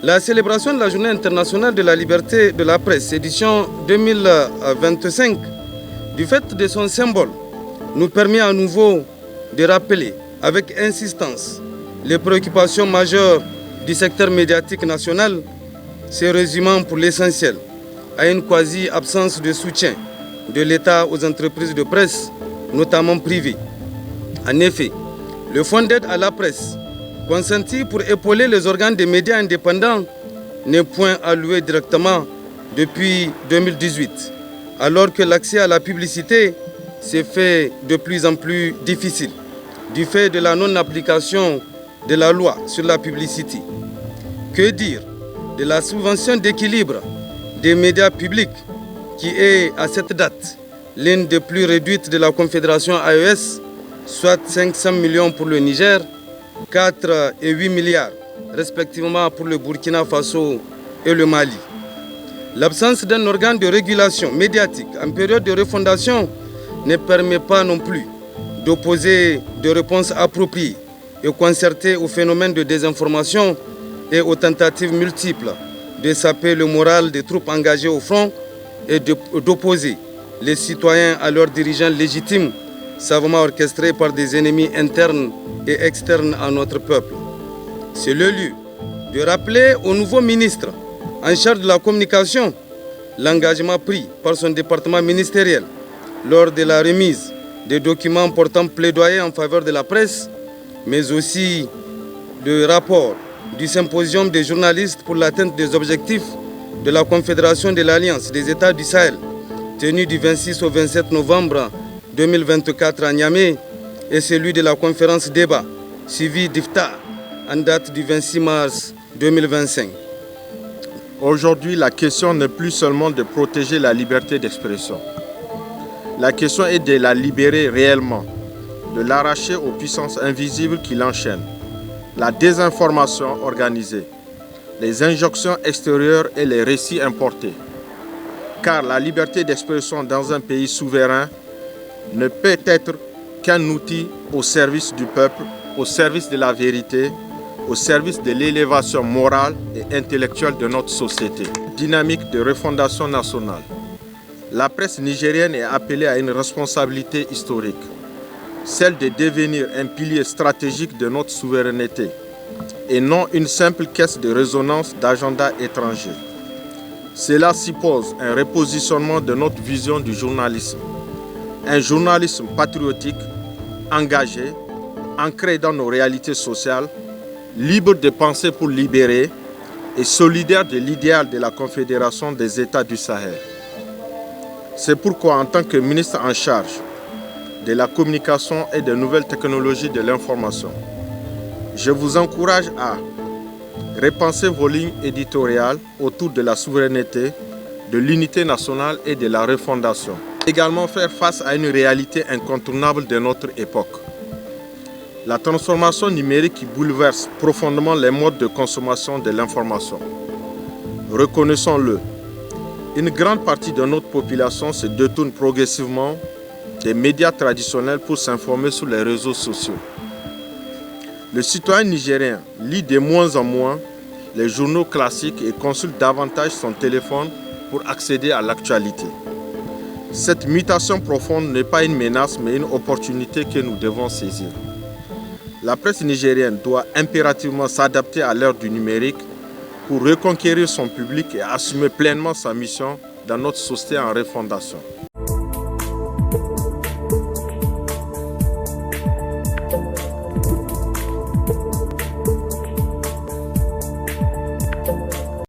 La célébration de la Journée internationale de la liberté de la presse, édition 2025, du fait de son symbole, nous permet à nouveau de rappeler avec insistance les préoccupations majeures du secteur médiatique national, se résumant pour l'essentiel à une quasi-absence de soutien de l'État aux entreprises de presse, notamment privées. En effet, le fonds d'aide à la presse, consenti pour épauler les organes des médias indépendants, n'est point alloué directement depuis 2018, alors que l'accès à la publicité s'est fait de plus en plus difficile du fait de la non-application de la loi sur la publicité. Que dire de la subvention d'équilibre des médias publics qui est à cette date l'une des plus réduites de la Confédération AES, soit 500 millions pour le Niger, 4 et 8 milliards respectivement pour le Burkina Faso et le Mali. L'absence d'un organe de régulation médiatique en période de refondation ne permet pas non plus d'opposer de réponses appropriées et concertées au phénomène de désinformation et aux tentatives multiples de saper le moral des troupes engagées au front et d'opposer les citoyens à leurs dirigeants légitimes, savamment orchestrés par des ennemis internes et externes à notre peuple. C'est le lieu de rappeler au nouveau ministre en charge de la communication l'engagement pris par son département ministériel lors de la remise des documents portant plaidoyer en faveur de la presse, mais aussi le rapport du symposium des journalistes pour l'atteinte des objectifs de la Confédération de l'Alliance des États du Sahel, tenu du 26 au 27 novembre 2024 à Niamey, et celui de la conférence débat suivi d'Iftar en date du 26 mars 2025. Aujourd'hui, la question n'est plus seulement de protéger la liberté d'expression. La question est de la libérer réellement, de l'arracher aux puissances invisibles qui l'enchaînent. La désinformation organisée, les injonctions extérieures et les récits importés. Car la liberté d'expression dans un pays souverain ne peut être qu'un outil au service du peuple, au service de la vérité, au service de l'élévation morale et intellectuelle de notre société. Dynamique de refondation nationale. La presse nigérienne est appelée à une responsabilité historique, celle de devenir un pilier stratégique de notre souveraineté et non une simple caisse de résonance d'agenda étranger. Cela suppose un repositionnement de notre vision du journalisme, un journalisme patriotique, engagé, ancré dans nos réalités sociales, libre de penser pour libérer et solidaire de l'idéal de la Confédération des États du Sahel. C'est pourquoi, en tant que ministre en charge de la communication et des nouvelles technologies de l'information, je vous encourage à repenser vos lignes éditoriales autour de la souveraineté, de l'unité nationale et de la refondation. Également faire face à une réalité incontournable de notre époque. La transformation numérique qui bouleverse profondément les modes de consommation de l'information. Reconnaissons-le, une grande partie de notre population se détourne progressivement des médias traditionnels pour s'informer sur les réseaux sociaux. Le citoyen nigérien lit de moins en moins les journaux classiques et consulte davantage son téléphone pour accéder à l'actualité. Cette mutation profonde n'est pas une menace mais une opportunité que nous devons saisir. La presse nigérienne doit impérativement s'adapter à l'ère du numérique pour reconquérir son public et assumer pleinement sa mission dans notre société en refondation.